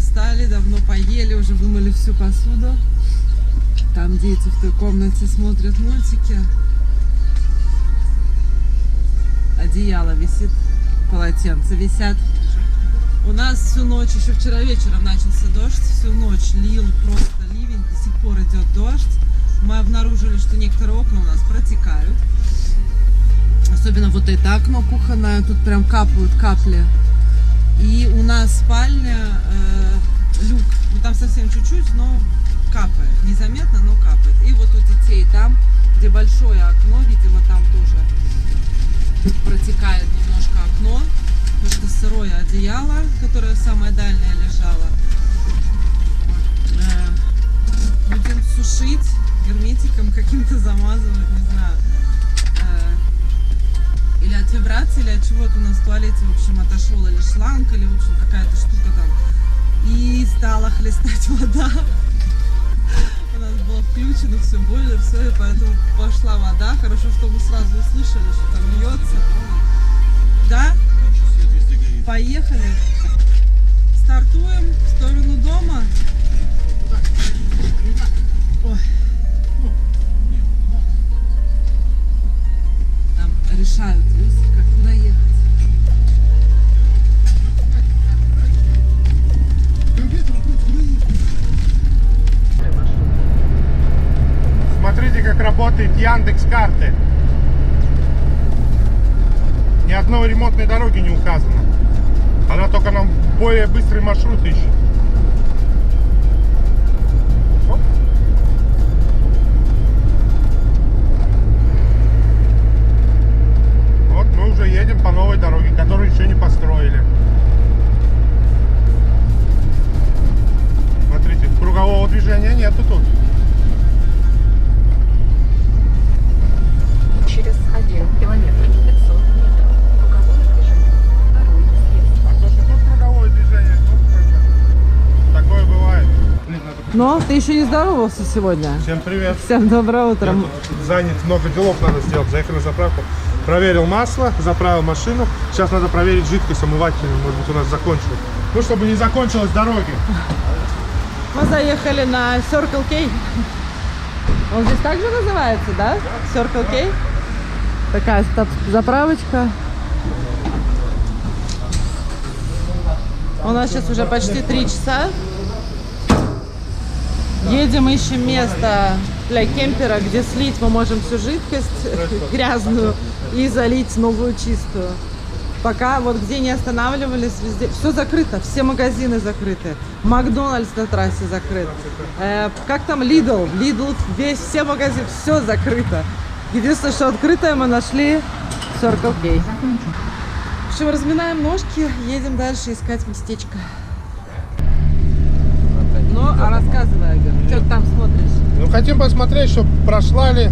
встали, давно поели, уже вымыли всю посуду. Там дети в той комнате смотрят мультики. Одеяло висит, полотенца висят. У нас всю ночь, еще вчера вечером начался дождь, всю ночь лил просто ливень, до сих пор идет дождь. Мы обнаружили, что некоторые окна у нас протекают. Особенно вот это окно кухонное, тут прям капают капли. И у нас спальня, люк, ну там совсем чуть-чуть, но капает. Незаметно, но капает. И вот у детей там, где большое окно, видимо, там тоже протекает немножко окно. Потому что сырое одеяло, которое самое дальнее лежало, будем сушить, герметиком каким-то замазывать, не знаю. Или от вибрации, или от чего-то у нас в туалете, в общем, отошел или шланг, или, в общем, какая-то штука там. И стала хлестать вода. У нас было включено все, бойлер, все, и поэтому пошла вода. Хорошо, что мы сразу услышали, что там льется. Да? Поехали. Стартуем в сторону дома. Ой. Там решают, как куда ехать. Смотрите, как работает Яндекс.Карты. Ни одной ремонтной дороги не указано. Она только нам более быстрый маршрут ищет. Оп. Вот мы уже едем по новой дороге, которую еще не построили. Смотрите, кругового движения нету тут. Через 1 километр 500 метров. Круговое движение. Второй съезд. А то, что тут круговое движение, тут такое бывает. Но ты еще не здоровался сегодня. Всем привет. Всем доброе утро. Я тут занят, много делов надо сделать. Заехал на заправку, проверил масло, заправил машину. Сейчас надо проверить жидкость омывательную, может быть у нас закончилась. Ну, чтобы не закончилась дороги. Мы заехали на Circle K. Он здесь также называется, да? Circle K? Такая заправочка. У нас сейчас уже почти 3 часа. Едем, ищем место для кемпера, где слить мы можем всю жидкость грязную и залить новую чистую. Пока вот где не останавливались, везде все закрыто, все магазины закрыты. Макдональдс на трассе закрыт. Как там Lidl, все магазины, все закрыто. Единственное, что открытое мы нашли Circle K. В общем, разминаем ножки, едем дальше искать местечко. Ну, а рассказывай, Айгер, что ты там смотришь? Ну, хотим посмотреть, чтобы прошла ли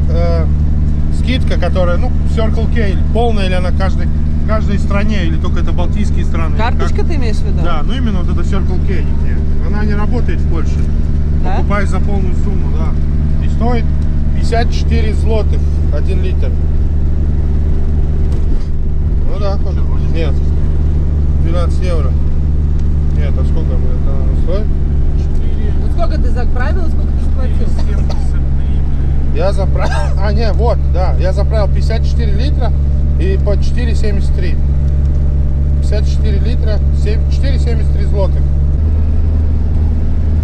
скидка, которая, ну, Circle K, полная ли она в каждой стране, или только это балтийские страны. Карточка ты имеешь в виду? Да, ну именно вот это Circle K. Она не работает в Польше. Да? Покупаешь за полную сумму, да. И стоит 54 злотых 1 литр. Ну да, нет. 12 евро. Нет, а сколько это стоит? Ну, сколько ты заправил, сколько ты заплатил? Я заправил, вот, да, я заправил 54 литра и по 4,73. 54 литра, 4,73 злотых.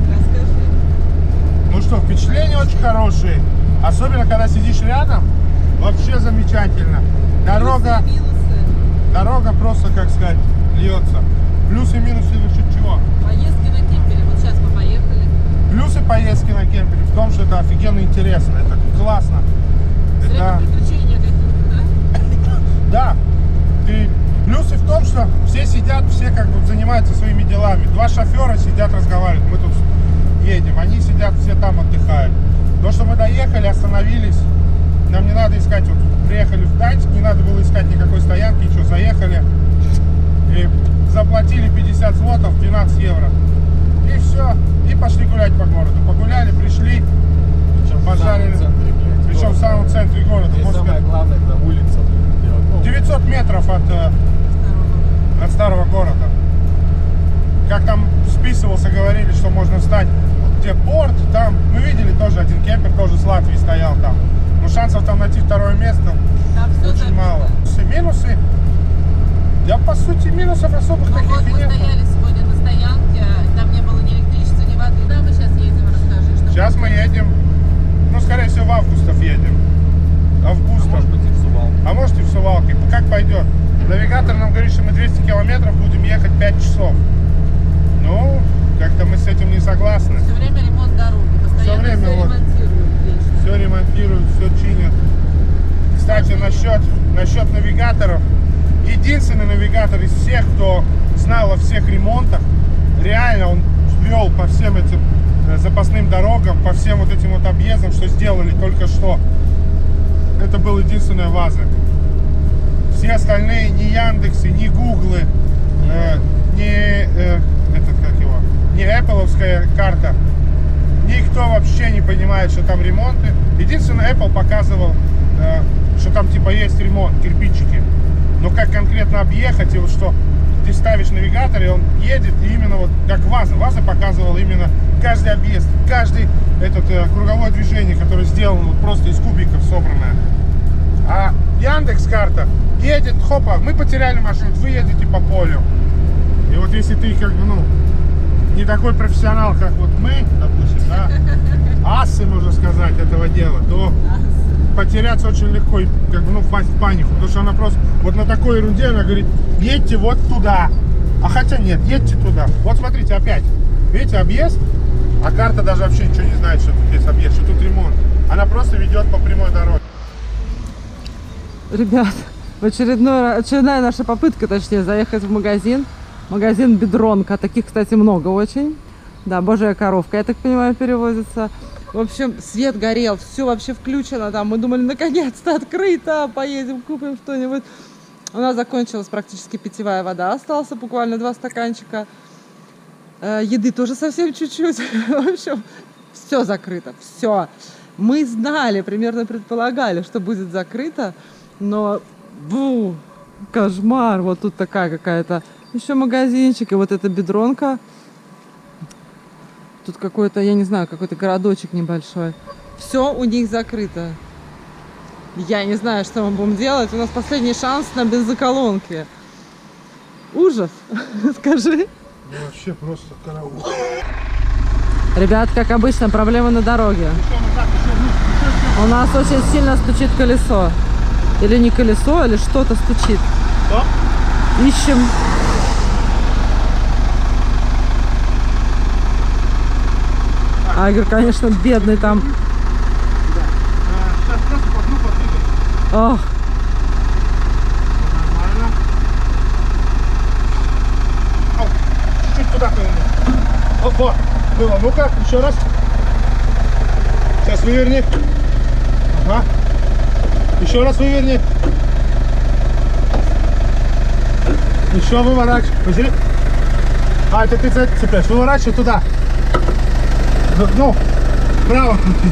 Расскажи. Ну что, впечатления очень хорошие. Особенно, когда сидишь рядом, вообще замечательно. Дорога просто, как сказать, льется. Плюсы и минусы за счет чего? Поездки на кемпере, вот сейчас мы поехали. Плюсы поездки на кемпере в том, что это офигенно интересно, это классно. Это... приключения какие-то, да? Да. Плюсы в том, что все сидят, все как бы занимаются своими делами. 2 шофера сидят, разговаривают. Мы тут едем, они сидят, все там отдыхают. То, что мы доехали, остановились, нам не надо искать, вот приехали в Гданьск, не надо было искать никакой стоянки, ничего, заехали и заплатили 50 злотов, 12 евро. И все, и пошли гулять по городу. Погуляли, пришли, пожарили. Причем в самом центре города. И самое главное, на улице. 900 метров от старого города. Как там список переписывался, говорили, что можно встать, где порт, там, мы видели тоже, один кемпер тоже с Латвии стоял там. Но шансов там найти второе место Там все очень мало. Минусы, я по сути минусов особых Ну таких вот и мы нет. стояли сегодня на стоянке, там не было ни электричества, ни воды. Куда мы сейчас едем, расскажи. Что Сейчас мы едем, ну скорее всего в Августов едем. Августов. Может быть, и в Сувал. А может и в Сувалке, как пойдет. Навигатор нам говорит, что мы 200 километров будем ехать 5 часов. Ну, как-то мы с этим не согласны. все время ремонт дороги, постоянно время все вот. ремонтируют вещи. Все ремонтируют, все чинят. Кстати, насчет навигаторов. Единственный навигатор из всех, кто знал о всех ремонтах, реально он вел по всем этим запасным дорогам, по всем вот этим вот объездам, что сделали только что. Это был единственная ВАЗа. Все остальные ни Яндексы, ни Гуглы, ни Apple'овская карта. Никто вообще не понимает, что там ремонты. Единственное, Apple показывал, что там типа есть ремонт, кирпичики. Но как конкретно объехать, и вот что ты ставишь навигатор, и он едет, и именно вот как ВАЗа. ВАЗа показывал именно каждый объезд, каждый этот круговое движение, которое сделано вот просто из кубиков собранное. А Яндекс карта едет, хопа, мы потеряли маршрут, вы едете по полю. И вот если ты как бы, ну, не такой профессионал, как вот мы, допустим, да, асы, можно сказать, этого дела, то потеряться очень легко и как бы, ну, впасть в панику. Потому что она просто вот на такой ерунде, она говорит, едьте вот туда. А хотя нет, едьте туда. Вот смотрите, опять, видите, объезд, а карта даже вообще ничего не знает, что тут есть объезд, что тут ремонт. Она просто ведет по прямой дороге. Ребят, очередная наша попытка, точнее, заехать в магазин. Магазин Бедронка. Таких, кстати, много очень. Да, божья коровка, я так понимаю, перевозится. В общем, свет горел, все вообще включено там. Мы думали, наконец-то открыто, поедем, купим что-нибудь. У нас закончилась практически питьевая вода. Остался буквально 2 стаканчика. Еды тоже совсем чуть-чуть. В общем, все закрыто, все. Мы знали, примерно предполагали, что будет закрыто. Но, кошмар. Вот тут такая какая-то еще магазинчик. И вот эта Бедронка. Тут какой-то, я не знаю, какой-то городочек небольшой. Все у них закрыто. Я не знаю, что мы будем делать. У нас последний шанс на бензоколонке. Ужас. Скажи. Ну, вообще просто караул. Ребят, как обычно, проблемы на дороге. У нас очень сильно стучит колесо. Или не колесо, или что-то стучит. Что? Ищем. Айгер, конечно, бедный там. Сейчас просто подвигай. Ох. Нормально. Ау, чуть-чуть туда поверни. Опа, было. Ну-ка, еще раз. Сейчас выверни. Ага. Еще раз выверни. Еще выворачивай. Посмотри. А, это ты цепляешь. Выворачивай туда. Ну, вправо крути.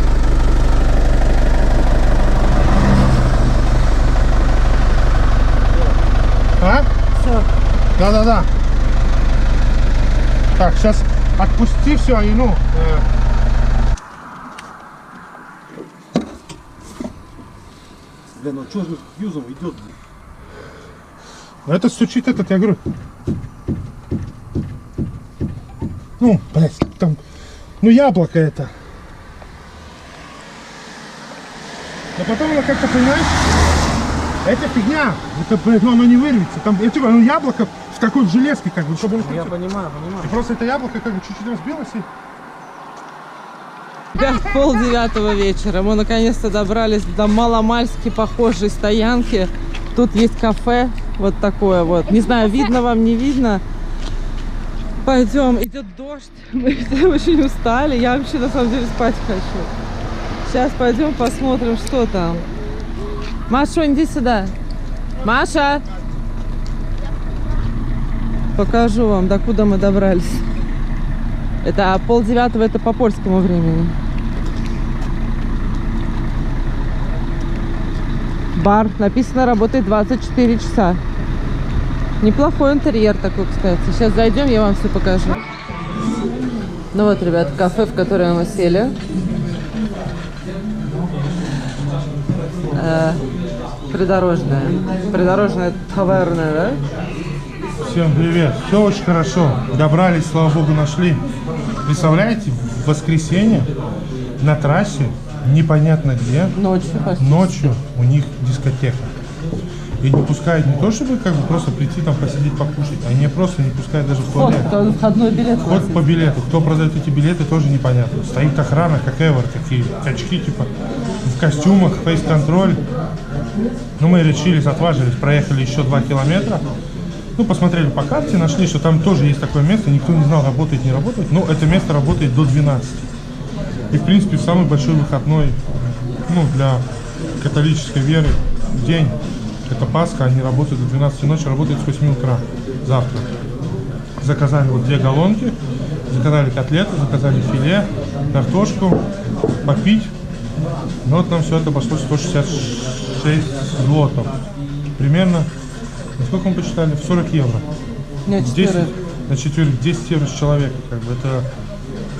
А? Все. Да-да-да. Так, сейчас отпусти все и ну. Блин, ну что же юзом идет? Это стучит этот, я говорю. Ну, блядь, там. Ну, яблоко это. Но потом оно как-то, понимаешь, это фигня. Это, блядь, ну оно не вырвется. Там, я тебе говорю, ну, яблоко в такой железке, как бы, чтобы оно... Я понимаю. И просто это яблоко как бы чуть-чуть разбилось и... Ребят, 8:30 вечера. Мы наконец-то добрались до маломальски похожей стоянки. Тут есть кафе. Вот такое вот. Не знаю, видно вам, не видно. Пойдем. Идет дождь. Мы все очень устали. Я вообще на самом деле спать хочу. Сейчас пойдем посмотрим, что там. Маша, иди сюда. Маша! Покажу вам, докуда мы добрались. Это 8:30, это по польскому времени. Бар. Написано, работает 24 часа. Неплохой интерьер такой, кстати. Сейчас зайдем, я вам все покажу. Ну вот, ребят, кафе, в которое мы сели. Придорожная таверна, да? Всем привет. Все очень хорошо. Добрались, слава богу, нашли. Представляете, в воскресенье на трассе, непонятно где, ночью у них дискотека. И не пускают не то, чтобы как бы просто прийти там посидеть, покушать, они просто не пускают даже в туалет. Входной билет. Вход по билету. Кто продает эти билеты, тоже непонятно. Стоит охрана, как эвер, такие качки, типа, в костюмах, фейс-контроль. Ну, мы решились, отважились, проехали еще 2 километра. Ну, посмотрели по карте, нашли, что там тоже есть такое место. Никто не знал, работает, не работает. Но это место работает до 12. И, в принципе, самый большой выходной, ну, для католической веры день. Это Пасха, они работают до 12 ночи, работают с 8 утра завтра. Заказали вот 2 галлонки, заказали котлеты, заказали филе, картошку, попить. Ну вот нам все это пошло 166 злотов. Примерно, сколько мы посчитали? В 40 евро. Нет, 10, на четверых 10 евро с человека. Как бы это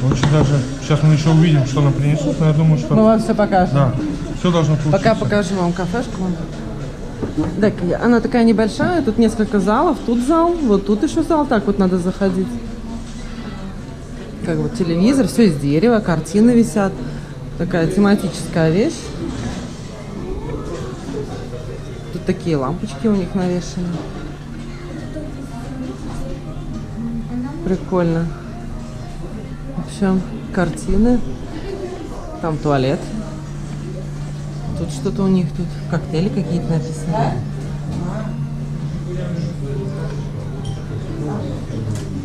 очень даже... Сейчас мы еще увидим, что нам принесут, но я думаю, что... Мы вам все покажем. Да, все должно получиться. Пока покажем вам кафешку. Так, она такая небольшая, тут несколько залов, тут зал, вот тут еще зал, так вот надо заходить. Как вот телевизор, все из дерева, картины висят. Такая тематическая вещь. Тут такие лампочки у них навешаны. Прикольно. В общем, картины. Там туалет. Тут что-то у них тут, коктейли какие-то написаны.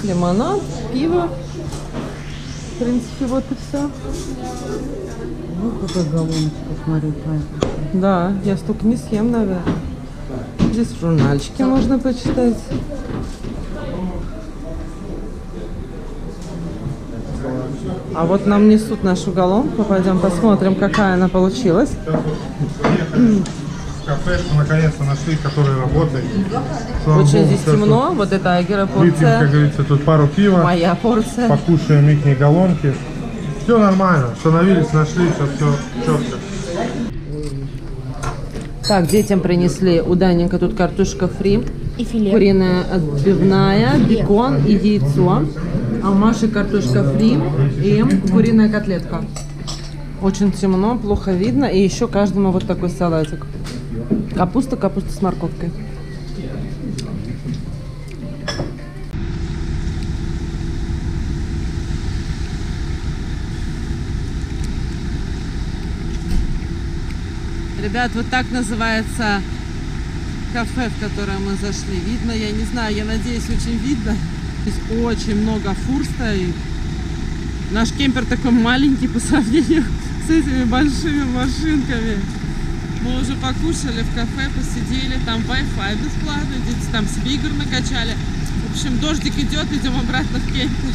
Лимонад, пиво. В принципе, вот и все. Ну, какой галлоночка, смотри, твоя. Да, я столько не съем, наверное. Здесь журнальчики можно почитать. А вот нам несут нашу галлонку. Пойдем посмотрим, какая она получилась. Кафешку наконец-то нашли, которая работает. Слава Очень богу, здесь сейчас темно. Вот это Айгера вот выпьем, как порция. говорится, тут пару пива, Моя порция. покушаем их галлонки. Все нормально, остановились, нашли, все четко. Так, детям принесли у Даненька тут картошка фри, И филе. куриная отбивная, бекон и яйцо. А у Маши картошка фри и куриная котлетка. Очень темно, плохо видно. И еще каждому вот такой салатик. Капуста с морковкой. Ребят, вот так называется кафе, в которое мы зашли. Видно, я не знаю, я надеюсь, очень видно. Здесь очень много фур стоит. Наш кемпер такой маленький по сравнению с этими большими машинками. Мы уже покушали в кафе, посидели, там Wi-Fi бесплатно, дети там себе игр накачали. В общем, дождик идет, идем обратно в кемпер.